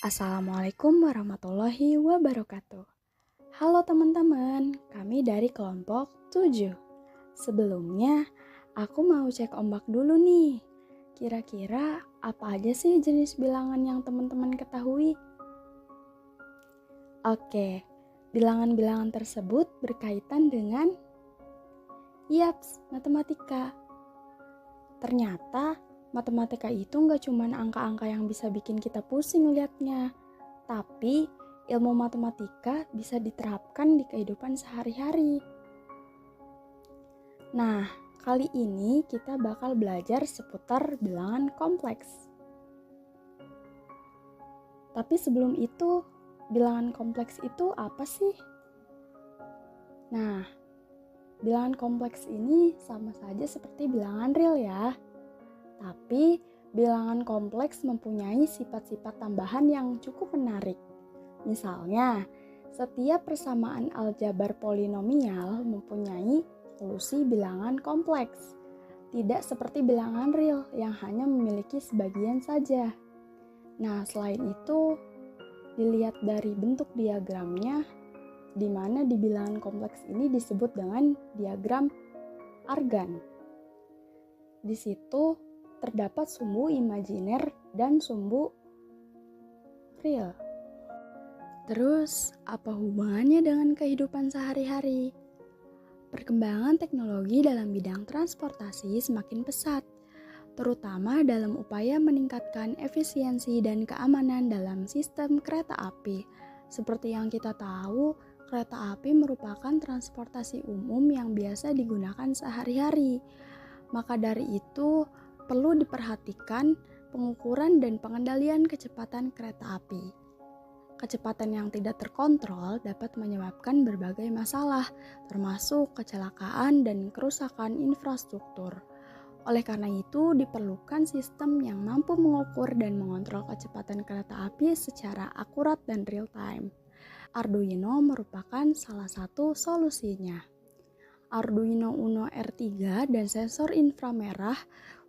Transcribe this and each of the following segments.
Assalamualaikum warahmatullahi wabarakatuh. Halo teman-teman, kami dari kelompok 7. Sebelumnya, aku mau cek ombak dulu nih. Kira-kira apa aja sih jenis bilangan yang teman-teman ketahui? Oke, bilangan-bilangan tersebut berkaitan dengan matematika. Ternyata matematika itu nggak cuma angka-angka yang bisa bikin kita pusing liatnya, tapi ilmu matematika bisa diterapkan di kehidupan sehari-hari. Nah, kali ini kita bakal belajar seputar bilangan kompleks. Tapi sebelum itu, bilangan kompleks itu apa sih? Nah, bilangan kompleks ini sama saja seperti bilangan real ya. Tapi bilangan kompleks mempunyai sifat-sifat tambahan yang cukup menarik. Misalnya, setiap persamaan aljabar polinomial mempunyai solusi bilangan kompleks. Tidak seperti bilangan real yang hanya memiliki sebagian saja. Nah, selain itu, dilihat dari bentuk diagramnya, di mana di bilangan kompleks ini disebut dengan diagram Argand. Di situ terdapat sumbu imajiner dan sumbu real. Terus, apa hubungannya dengan kehidupan sehari-hari? Perkembangan teknologi dalam bidang transportasi semakin pesat, terutama dalam upaya meningkatkan efisiensi dan keamanan dalam sistem kereta api. Seperti yang kita tahu, kereta api merupakan transportasi umum yang biasa digunakan sehari-hari. Maka dari itu, perlu diperhatikan pengukuran dan pengendalian kecepatan kereta api. Kecepatan yang tidak terkontrol dapat menyebabkan berbagai masalah, termasuk kecelakaan dan kerusakan infrastruktur. Oleh karena itu, diperlukan sistem yang mampu mengukur dan mengontrol kecepatan kereta api secara akurat dan real time. Arduino merupakan salah satu solusinya. Arduino Uno R3 dan sensor inframerah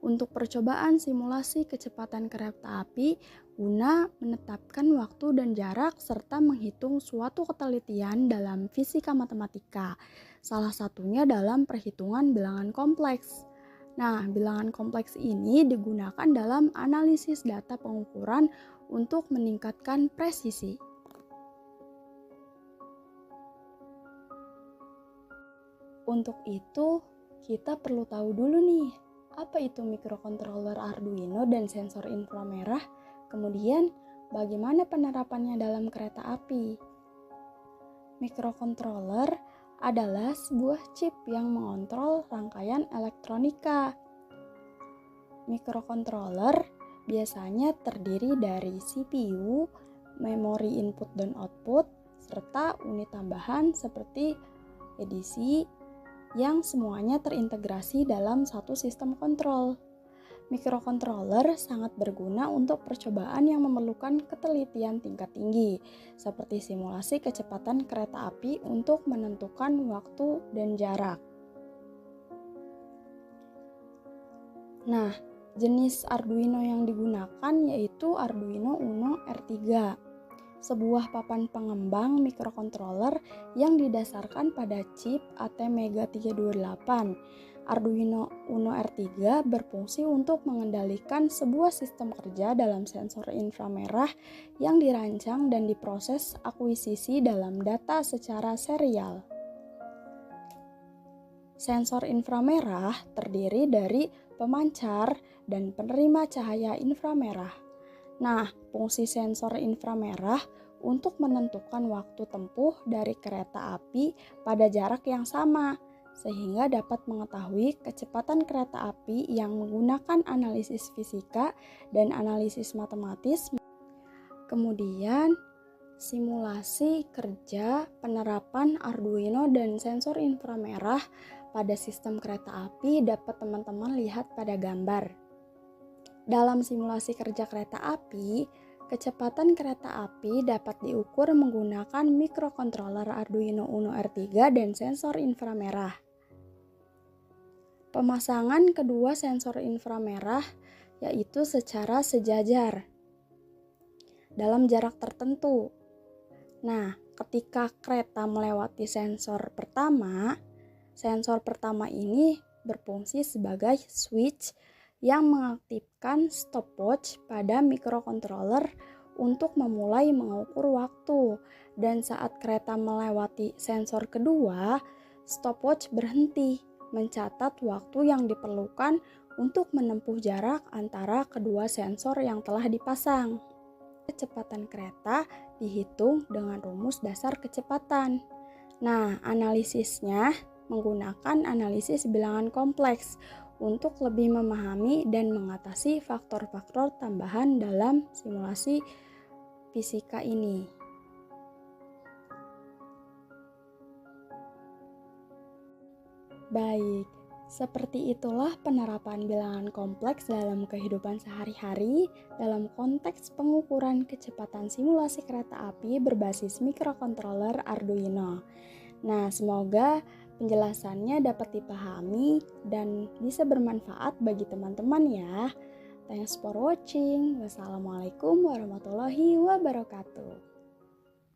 untuk percobaan simulasi kecepatan kereta api guna menetapkan waktu dan jarak serta menghitung suatu ketelitian dalam fisika matematika, salah satunya dalam perhitungan bilangan kompleks. Nah, bilangan kompleks ini digunakan dalam analisis data pengukuran untuk meningkatkan presisi. Untuk itu, kita perlu tahu dulu nih, apa itu microcontroller Arduino dan sensor inframerah, kemudian bagaimana penerapannya dalam kereta api. Microcontroller adalah sebuah chip yang mengontrol rangkaian elektronika. Microcontroller biasanya terdiri dari CPU, memori input dan output, serta unit tambahan seperti EDC, yang semuanya terintegrasi dalam satu sistem kontrol. Microcontroller sangat berguna untuk percobaan yang memerlukan ketelitian tingkat tinggi, seperti simulasi kecepatan kereta api untuk menentukan waktu dan jarak. Nah, jenis Arduino yang digunakan yaitu Arduino Uno R3. Sebuah papan pengembang microcontroller yang didasarkan pada chip ATmega 328. Arduino Uno R3 berfungsi untuk mengendalikan sebuah sistem kerja dalam sensor inframerah yang dirancang dan diproses akuisisi dalam data secara serial. Sensor inframerah terdiri dari pemancar dan penerima cahaya inframerah. Nah, fungsi sensor inframerah untuk menentukan waktu tempuh dari kereta api pada jarak yang sama, sehingga dapat mengetahui kecepatan kereta api yang menggunakan analisis fisika dan analisis matematis. Kemudian, simulasi kerja penerapan Arduino dan sensor inframerah pada sistem kereta api dapat teman-teman lihat pada gambar. Dalam simulasi kerja kereta api, kecepatan kereta api dapat diukur menggunakan microcontroller Arduino Uno R3 dan sensor inframerah. Pemasangan kedua sensor inframerah yaitu secara sejajar. dalam jarak tertentu. Nah, ketika kereta melewati sensor pertama ini berfungsi sebagai switch yang mengaktifkan stopwatch pada microcontroller untuk memulai mengukur waktu. Dan saat kereta melewati sensor kedua, stopwatch berhenti mencatat waktu yang diperlukan untuk menempuh jarak antara kedua sensor yang telah dipasang. Kecepatan kereta dihitung dengan rumus dasar kecepatan. Nah, analisisnya menggunakan analisis bilangan kompleks untuk lebih memahami dan mengatasi faktor-faktor tambahan dalam simulasi fisika ini. Baik, seperti itulah penerapan bilangan kompleks dalam kehidupan sehari-hari dalam konteks pengukuran kecepatan simulasi kereta api berbasis microcontroller Arduino. Nah, semoga penjelasannya dapat dipahami dan bisa bermanfaat bagi teman-teman ya. Thanks for watching. Wassalamualaikum warahmatullahi wabarakatuh.